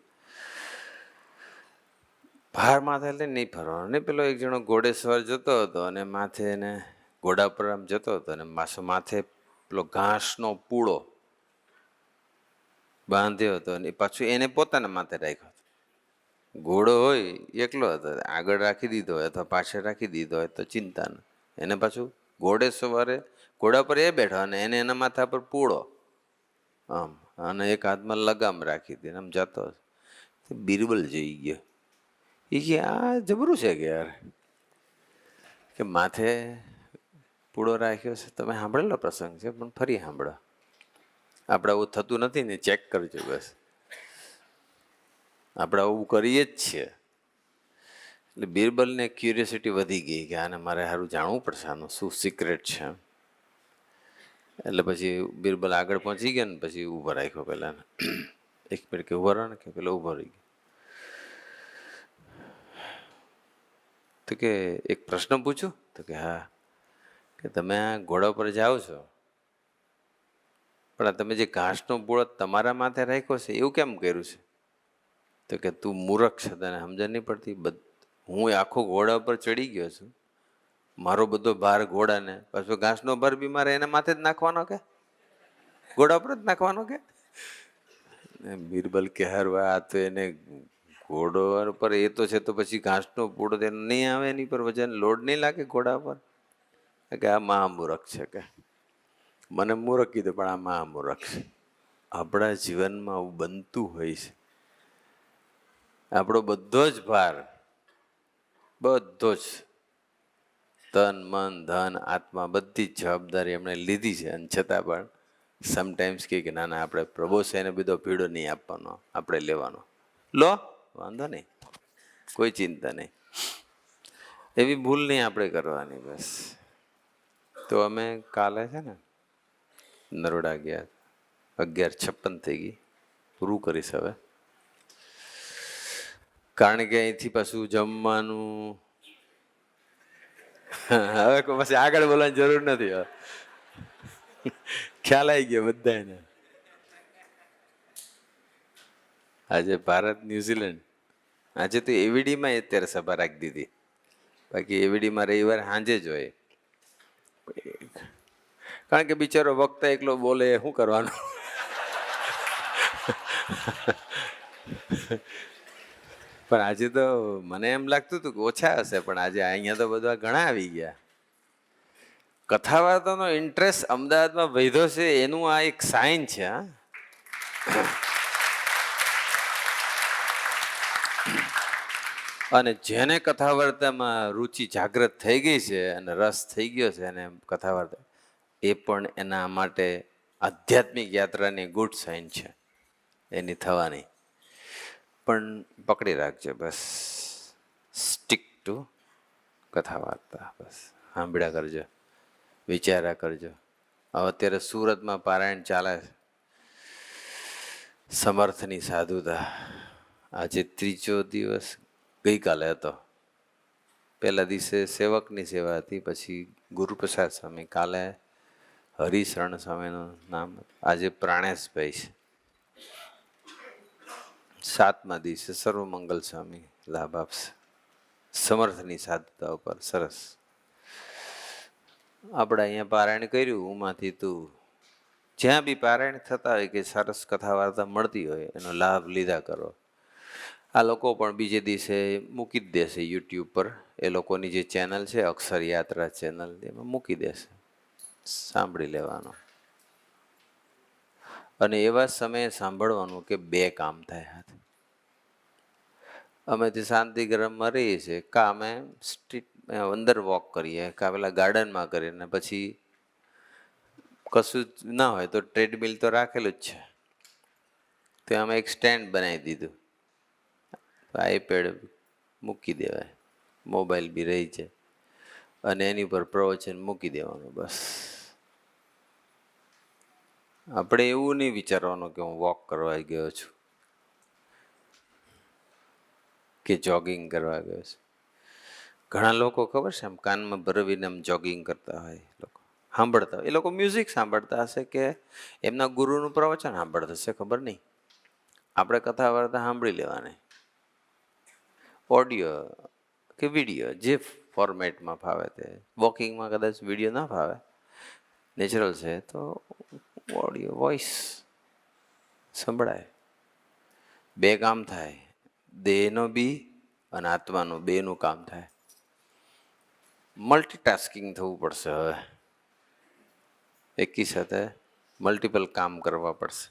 ભાર માથે એટલે નહીં ફરવાનો. ને પેલો એક જણો ઘોડેસવાર જતો હતો અને માથે એને ઘોડા પર આમ જતો હતો અને માથે પેલો ઘાસનો પૂળો બાંધ્યો હતો અને પાછું એને પોતાના માથે રાખ્યો હતો. ઘોડો હોય એકલો હતો, આગળ રાખી દીધો હોય અથવા પાછળ રાખી દીધો હોય તો ચિંતા ન. એને પાછું ઘોડે સવારે ઘોડા પર એ બેઠો અને એને એના માથા પર પૂળો આમ, અને એક હાથમાં લગામ રાખી હતી આમ જતો. બિરબલ જઈ ગયો. એ કે આ જબરું છે કે યાર, કે માથે પૂળો રાખ્યો છે. તમે સાંભળેલો પ્રસંગ છે પણ ફરી સાંભળો. આપણે આવું થતું નથી ને, ચેક કરજો. બસ આપણે આવું કરીએ જ છીએ. એટલે બિરબલને ક્યુરિયોસિટી વધી ગઈ કે આને મારે સારું જાણવું પડશે, આનું શું સિક્રેટ છે. એટલે પછી બિરબલ આગળ પહોંચી ગયા ને પછી ઊભો રાખ્યો પેલા. એક મિનિટ કે ઊભો રહો ને, કે પેલો ઊભો રહી ગયો. તો કે એક પ્રશ્ન પૂછું? તો કે હા. કે તમે આ ઘોડા પર જાઓ છો પણ તમે જે ઘાસનો પૂળો તમારા માથે રાખ્યો છે એવું કેમ કર્યું છે? તો કે તું મૂર્ખ છે, તને સમજણ નહીં પડતી. હું આખો ઘોડા ઉપર ચડી ગયો છું, મારો બધો ભાર ઘોડાને, પાછો ઘાસનો ભાર બી મારે એના માથે જ નાખવાનો, કે ઘોડા ઉપર જ નાખવાનો. કે બિરબલ કે હારું આ તો એને ઘોડો પર એ તો છે તો પછી ઘાસનો પૂળો તેને નહીં આવે, એની પર વજન લોડ નહીં લાગે ઘોડા પર. કે આ મહામૂર્ખ છે. કે મને મૂર્ખ કીધું પણ આ મહામૂર્ખ છે. આપણા જીવનમાં આવું બનતું હોય છે. આપણો બધો જ ભાર, બધો જ તન મન ધન આત્મા બધી જ જવાબદારી એમણે લીધી છે અને છતાં પણ સમટાઈમ્સ કે ના ના આપણે પ્રભુ છે એને બધો ભીડો નહીં આપવાનો, આપણે લેવાનો. લો વાંધો નહીં, કોઈ ચિંતા નહીં. એવી ભૂલ નહીં આપણે કરવાની. બસ તો અમે કાલે છે ને નરોડા ગયા, 11:56 થઈ ગઈ, પૂરું કરીશ હવે. કારણ કે અહીંથી પાછું જમવાનું, હવે પછી આગળ બોલવાની જરૂર નથી. ખ્યાલ આવી ગયો બધાને. આજે ભારત ન્યુઝીલેન્ડ, આજે તો એવીડીમાં અત્યારે સભા રાખી દીધી. બાકી એવીડીમાં રવિવાર સાંજે જ હોય. કારણ કે બિચારો વક્તા એકલો બોલે, શું કરવાનું. પણ આજે તો મને એમ લાગતું હતું કે ઓછા હશે, પણ આજે અહીંયા તો બધા ઘણા આવી ગયા. કથા વાર્તાનો ઇન્ટરેસ્ટ અમદાવાદમાં વધ્યો છે એનું આ એક સાઇન છે. હા, અને જેને કથા વાર્તામાં રુચિ જાગૃત થઈ ગઈ છે અને રસ થઈ ગયો છે અને કથા વાર્તા, એ પણ એના માટે આધ્યાત્મિક યાત્રાની ગુડ સાઇન છે એની થવાની. પણ પકડી રાખજો, બસ સ્ટીક ટુ કથા વાર્તા. બસ સાંભળ્યા કરજો, વિચાર્યા કરજો. હવે અત્યારે સુરતમાં પારાયણ ચાલે છે, સમર્થની સાધુતા. આજે ત્રીજો દિવસ, ગઈકાલે હતો. પહેલા દિવસે સેવકની સેવા હતી, પછી ગુરુપ્રસાદ સ્વામી, કાલે હરિશરણ સ્વામીનું નામ, આજે પ્રાણેશભાઈ છે. 7મા દિવસે સર્વમંગલ સ્વામી લાભ આપશે સમર્થની સાધુતા ઉપર. સરસ. આપણે અહીંયા પારાયણ કર્યું, ઉમાંથી તું જ્યાં બી પારાયણ થતા હોય કે સરસ કથા વાર્તા મળતી હોય એનો લાભ લીધા કરો. આ લોકો પણ બીજે દિવસે મૂકી જ દેશે યુટ્યુબ પર, એ લોકોની જે ચેનલ છે અક્ષર યાત્રા ચેનલ, એમાં મૂકી દેશે, સાંભળી લેવાનો. અને એવા સમયે સાંભળવાનું કે 2 કામ થાય હાથ. અમે તે શાંતિગ્રામમાં રહીએ છીએ, કાં અમે સ્ટ્રીટ અંદર વોક કરીએ, કાં પેલા ગાર્ડનમાં કરીએ, ને પછી કશું જ ના હોય તો ટ્રેડમિલ તો રાખેલું જ છે, તો અમે એક સ્ટેન્ડ બનાવી દીધું. આઈપેડ મૂકી દેવાય, મોબાઈલ બી રહી છે, અને એની પર પ્રવચન મૂકી દેવાનું. બસ આપણે એવું નહીં વિચારવાનું કે હું વોક કરવા ગયો છું કે જોગિંગ કરવા ગયો છું. ઘણા લોકો ખબર છે આમ કાનમાં ભરવીને આમ જોગિંગ કરતા હોય, લોકો સાંભળતા હોય. એ લોકો મ્યુઝિક સાંભળતા હશે કે એમના ગુરુનું પ્રવચન સાંભળતા હશે, ખબર નહીં. આપણે કથા વાર્તા સાંભળી લેવાની, ઓડિયો કે વિડીયો, જે ફોર્મેટમાં ફાવે તે. વોકિંગમાં કદાચ વિડીયો ના ફાવે, નેચરલ છે તો ઓડિયો વોઇસ સંભળાય. 2 કામ થાય, દેહનો બી અને આત્માનું, બેનું કામ થાય. મલ્ટીટાસ્કિંગ થવું પડશે હવે, એકી સાથે મલ્ટિપલ કામ કરવા પડશે.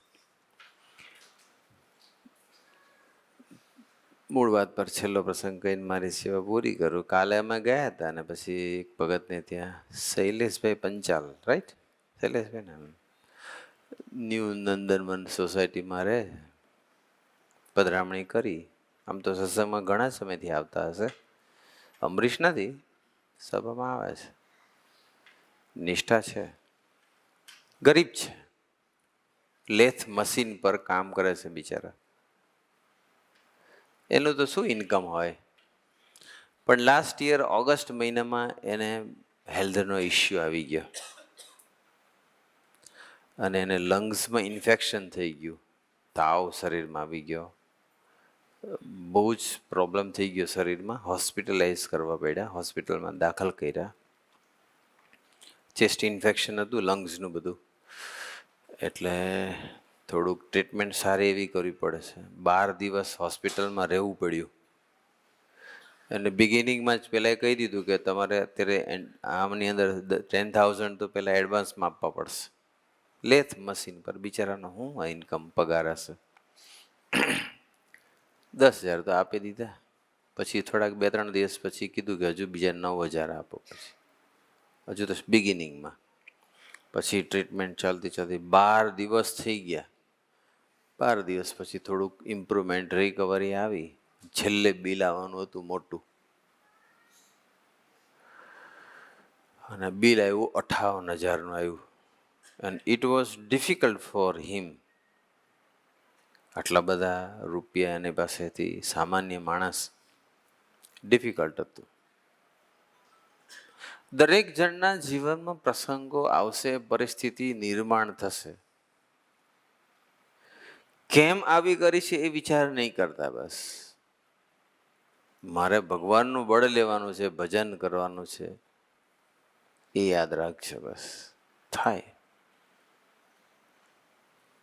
મૂળ વાત પર છેલ્લો પ્રસંગ કહીને મારી સેવા પૂરી કરું. કાલે અમે ગયા હતા અને પછી એક ભગતને ત્યાં, શૈલેષભાઈ પંચાલ, રાઈટ? શૈલેષભાઈ ને ન્યૂ નંદનવન સોસાયટીમાં રહે, પધરામણી કરી. આમ તો સત્સંગમાં ઘણા સમયથી આવતા હશે, અમરીશ નથી, સભામાં આવે છે, નિષ્ઠા છે, ગરીબ છે, લેથ મશીન પર કામ કરે છે બિચારા. એનું તો શું ઇન્કમ હોય. પણ લાસ્ટ યર ઓગસ્ટ મહિનામાં એને હેલ્થનો ઇસ્યુ આવી ગયો અને એને લંગ્સમાં ઇન્ફેક્શન થઈ ગયું, તાવ શરીરમાં આવી ગયો, બહુ જ પ્રોબ્લેમ થઈ ગયો શરીરમાં. હોસ્પિટલાઇઝ કરવા પડ્યા, હોસ્પિટલમાં દાખલ કર્યા. ચેસ્ટ ઇન્ફેક્શન હતું, લંગ્સનું બધું, એટલે થોડુંક ટ્રીટમેન્ટ સારી એવી કરવી પડે છે. 12 દિવસ હોસ્પિટલમાં રહેવું પડ્યું. અને બિગિનિંગમાં જ પહેલાં કહી દીધું કે તમારે અત્યારે આમની અંદર 10,000 તો પહેલાં એડવાન્સમાં આપવા પડશે. લેથ મશીન પર બિચારાનો શું ઇન્કમ પગાર હશે? 10,000 તો આપી દીધા. પછી થોડાક 2-3 દિવસ પછી કીધું કે હજુ બીજા 9,000 આપો. પછી હજુ તો બિગિનિંગમાં. પછી ટ્રીટમેન્ટ ચાલતી 12 દિવસ થઈ ગયા. 12 દિવસ પછી થોડુંક ઇમ્પ્રુવમેન્ટ, રિકવરી આવી. છેલ્લે બિલ આવવાનું હતું મોટું, અને બિલ આવ્યું 58,000નું આવ્યું. And it was difficult for him. આટલા બધા રૂપિયા એની પાસેથી સામાન્ય માણસ, ડિફિકલ્ટ હતું. દરેક જણના જીવનમાં પ્રસંગો આવશે, પરિસ્થિતિ નિર્માણ થશે. કેમ આવી કરી છે એ વિચાર નહીં કરતા. બસ મારે ભગવાનનું બળ લેવાનું છે, ભજન કરવાનું છે, એ યાદ રાખજો. બસ થાય.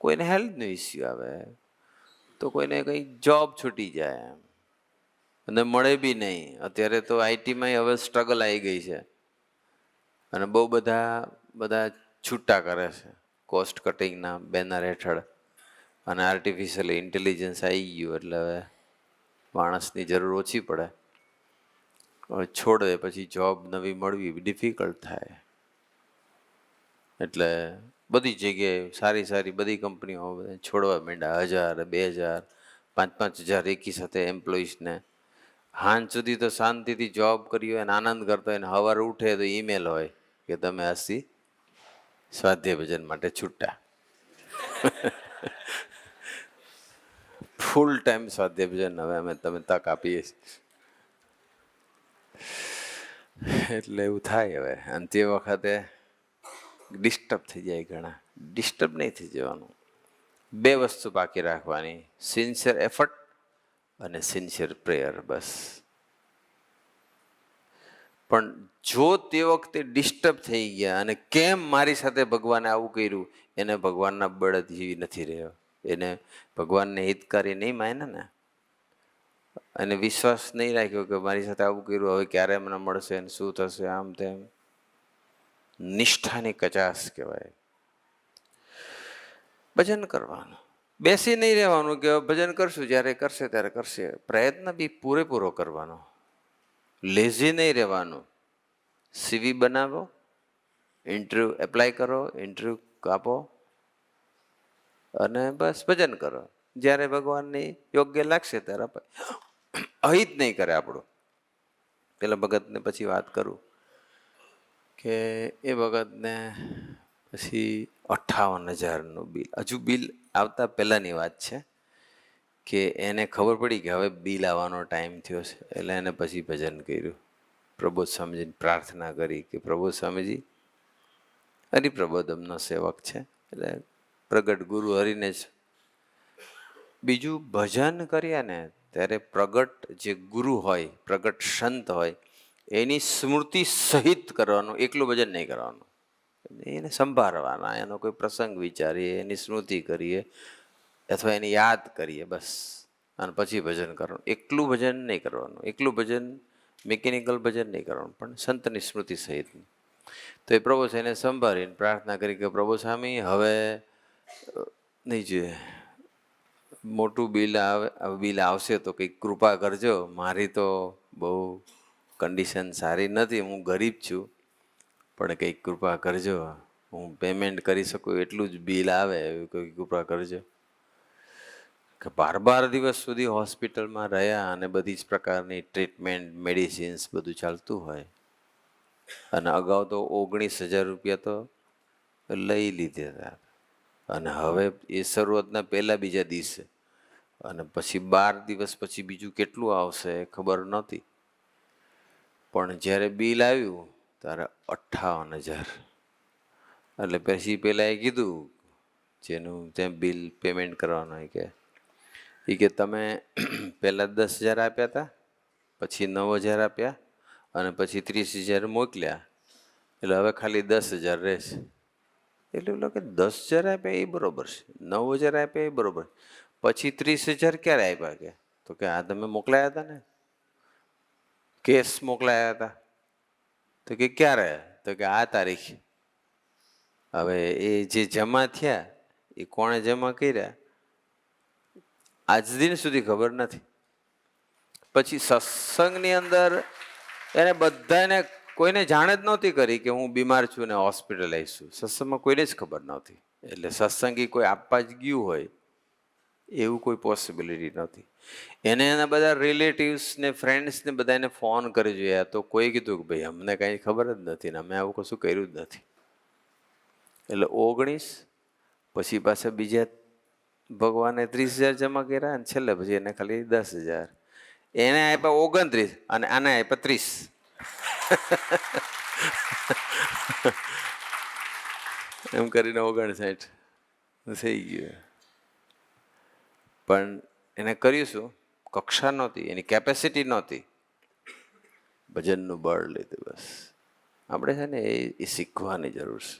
કોઈને હેલ્થનો ઇસ્યુ આવે તો કોઈને કંઈ જોબ છૂટી જાય, અને મળે બી નહીં. અત્યારે તો આઈટીમાં હવે સ્ટ્રગલ આવી ગઈ છે અને બહુ બધા છૂટા કરે છે કોસ્ટ કટિંગના બેનર હેઠળ, અને આર્ટિફિશિયલ ઇન્ટેલિજન્સ આવી ગયું એટલે હવે માણસની જરૂર ઓછી પડે. હવે છોડે પછી જોબ નવી મળવી ડિફિકલ્ટ થાય. એટલે બધી જગ્યાએ સારી બધી કંપનીઓ છોડવા માંડ્યા. 1000, 2000, 5,000 એકી સાથે એમ્પ્લોઈઝને. સાંજ સુધી તો શાંતિથી જોબ કરી હોય અને આનંદ કરતો હોય, ને સવારે ઉઠે તો ઈમેલ હોય કે તમે આજથી સ્વાધ્યાય ભજન માટે છૂટા. ફૂલ ટાઈમ સ્વાધ્યાય ભજન હવે અમે તમે તક આપીએ છીએ. એટલે એવું થાય હવે. અને તે વખતે ડિસ્ટર્બ થઈ જાય ઘણા. ડિસ્ટર્બ નહીં થઈ જવાનું. 2 વસ્તુ બાકી રાખવાની, સિન્સિયર એફર્ટ અને સિન્સિયર પ્રેયર, બસ. પણ જો તે વખતે ડિસ્ટર્બ થઈ ગયા અને કેમ મારી સાથે ભગવાને આવું કર્યું, એને ભગવાનના બળદ જીવી નથી રહ્યો, એને ભગવાનને હિતકારી નહીં માને ને, અને વિશ્વાસ નહીં રાખ્યો કે મારી સાથે આવું કર્યું, હવે ક્યારે મને મળશે અને શું થશે, આમ તેમ. નિષ્ઠાની કચાશ કહેવાય. ભજન કરવાનું, બેસી નહીં રહેવાનું કે ભજન કરશું, જ્યારે કરશે ત્યારે કરશે. પ્રયત્ન બી પૂરેપૂરો કરવાનો, લેઝી નહીં રહેવાનું. સીવી બનાવો, ઇન્ટરવ્યૂ એપ્લાય કરો, ઇન્ટરવ્યૂ આપો અને બસ ભજન કરો. જ્યારે ભગવાનની યોગ્ય લાગશે ત્યારે અહિત નહીં કરે આપણું. પેલા ભગતને પછી વાત કરું કે એ ભગતને પછી 58,000નું બિલ, હજુ બિલ આવતા પહેલાંની વાત છે, કે એને ખબર પડી કે હવે બિલ આવવાનો ટાઈમ થયો છે. એટલે એને પછી ભજન કર્યું, પ્રબોધ સ્વામીજીને પ્રાર્થના કરી કે પ્રબોધ સ્વામીજી હરિપ્રબોધમનો સેવક છે, એટલે પ્રગટ ગુરુ હરિને જ. બીજું ભજન કરીએ ને ત્યારે પ્રગટ જે ગુરુ હોય, પ્રગટ સંત હોય, એની સ્મૃતિ સહિત કરવાનું, એકલું ભજન નહીં કરવાનું. એને સંભાળવાના, એનો કોઈ પ્રસંગ વિચારીએ, એની સ્મૃતિ કરીએ અથવા એને યાદ કરીએ, બસ. અને પછી ભજન કરવાનું. એકલું ભજન નહીં કરવાનું, એકલું ભજન મિકેનિકલ ભજન નહીં કરવાનું, પણ સંતની સ્મૃતિ સહિત. તો એ પ્રભુ એને સંભાળીને પ્રાર્થના કરી કે પ્રભુ સ્વામી હવે નહીં જોઈએ, મોટું બિલ આવશે તો કંઈક કૃપા કરજો. મારી તો બહુ કન્ડિશન સારી નથી, હું ગરીબ છું, પણ કંઈક કૃપા કરજો, હું પેમેન્ટ કરી શકું એટલું જ બિલ આવે એવું કંઈક કૃપા કરજો. કે 12 દિવસ સુધી હોસ્પિટલમાં રહ્યા અને બધી જ પ્રકારની ટ્રીટમેન્ટ, મેડિસિન્સ બધું ચાલતું હોય, અને અગાઉ તો 19,000 રૂપિયા તો લઈ લીધા હતા. અને હવે એ શરૂઆતના પહેલાં બીજા દિવસે, અને પછી 12 દિવસ પછી બીજું કેટલું આવશે એ ખબર નહોતી. પણ જ્યારે બિલ આવ્યું ત્યારે 58,000. એટલે પછી પહેલાં એ કીધું જેનું ત્યાં બિલ પેમેન્ટ કરવાનું હોય કે તમે પહેલાં 10,000 આપ્યા હતા, પછી 9,000 આપ્યા અને પછી 30,000 મોકલ્યા, એટલે હવે ખાલી 10,000 રહેશે. એટલે એવું કે 10,000 આપ્યા એ બરાબર છે, 9,000 આપ્યા એ બરાબર, પછી 30,000 ક્યારે આપ્યા? કે તો કે આ તમે મોકલાયા હતા ને, કેસ મોકલાયા હતા. તો કે ક્યારે? તો કે આ તારીખ. હવે એ જે જમા થયા એ કોણે જમા કર્યા આજ દિન સુધી ખબર નથી. પછી સત્સંગની અંદર એને બધાને, કોઈને જાણ જ નહોતી કરી કે હું બીમાર છું ને હોસ્પિટલાઇઝ છું. સત્સંગમાં કોઈને જ ખબર નહોતી. એટલે સત્સંગી કોઈ આપવા જ ગયું હોય એવું કોઈ પોસિબિલિટી નહોતી. એને એના બધા રિલેટિવ્સ ને ફ્રેન્ડ્સ ને બધાને ફોન કરી જોયા, તો કોઈ કીધું કે ભાઈ અમને કાંઈ ખબર જ નથી ને અમે આવું કશું કર્યું જ નથી. એટલે 19, પછી પાછા બીજા ભગવાને 30,000 જમા કર્યા, અને છેલ્લે પછી એને ખાલી 10,000. એને આપ્યા 29 અને આને આપ્યા 30. એમ કરીને 59 થઈ ગયું. પણ એને કર્યું શું? કક્ષા નહોતી, એની કેપેસિટી નહોતી, ભજનનું બળ લીધું. બસ આપણે છે ને એ શીખવાની જરૂર છે.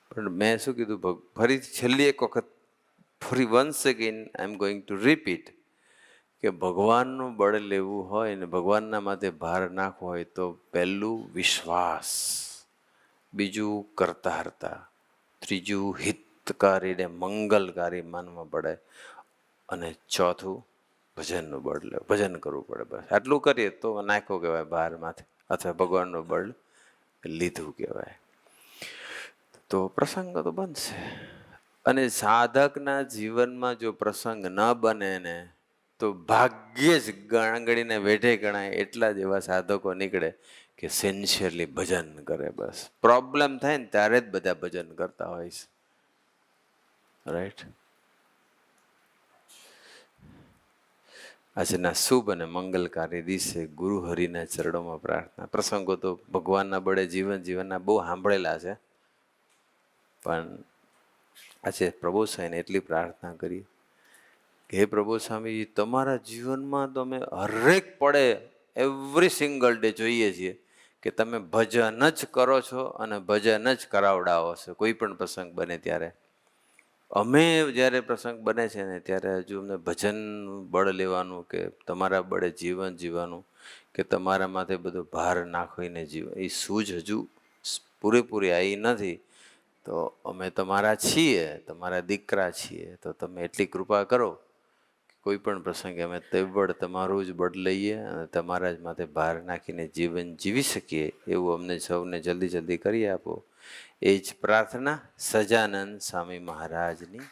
પણ મેં શું કીધું, ફરી છેલ્લી એક વખત, ફરી once again I am going to repeat કે ભગવાનનું બળ લેવું હોય ને ભગવાનના માથે ભાર નાખવો હોય તો પહેલું વિશ્વાસ, બીજું કરતાહરતા, ત્રીજું હિતકારી ને મંગલકારી માનવા પડે, અને ચોથું ભજનનું બળ લે, ભજન કરવું પડે. બસ આટલું કરીએ તો નાખ્યો કહેવાય બહાર માથે, અથવા ભગવાનનું બળ લીધું કહેવાય. તો પ્રસંગ તો બનશે. અને સાધકના જીવનમાં જો પ્રસંગ ન બને ને તો ભાગ્યે જ ગણીને વેઢે ગણાય એટલા જ એવા સાધકો નીકળે કે સિન્સિયરલી ભજન કરે. બસ પ્રોબ્લેમ થાય ને ત્યારે જ બધા ભજન કરતા હોય છે. રાઈટ. આજના શુભ અને મંગલકારી દિવસે ગુરુ હરિના ચરણોમાં પ્રાર્થના. પ્રસંગો તો ભગવાનના બળે જીવનના બહુ સાંભળેલા છે, પણ આજે પ્રભુ સાંઈને એટલી પ્રાર્થના કરી કે હે પ્રભુ સ્વામી, તમારા જીવનમાં તો અમે હરેક પડે એવરી સિંગલ ડે જોઈએ છીએ કે તમે ભજન જ કરો છો અને ભજન જ કરાવડાવો છો. કોઈ પણ પ્રસંગ બને ત્યારે અમે જ્યારે પ્રસંગ બને છે ને ત્યારે હજુ અમને ભજન બળ લેવાનું કે તમારા બળે જીવન જીવવાનું કે તમારા માથે બધો ભાર નાખીને જીવ, એ સૂઝ હજુ પૂરેપૂરી આવી નથી. તો અમે તમારા છીએ, તમારા દીકરા છીએ, તો તમે એટલી કૃપા કરો કે કોઈ પણ પ્રસંગે અમે તે બળ તમારું જ બળ લઈએ અને તમારા જ માથે ભાર નાખીને જીવન જીવી શકીએ એવું અમને સૌને જલ્દી કરી આપો. એ જ પ્રાર્થના સજાનંદ સ્વામી મહારાજની.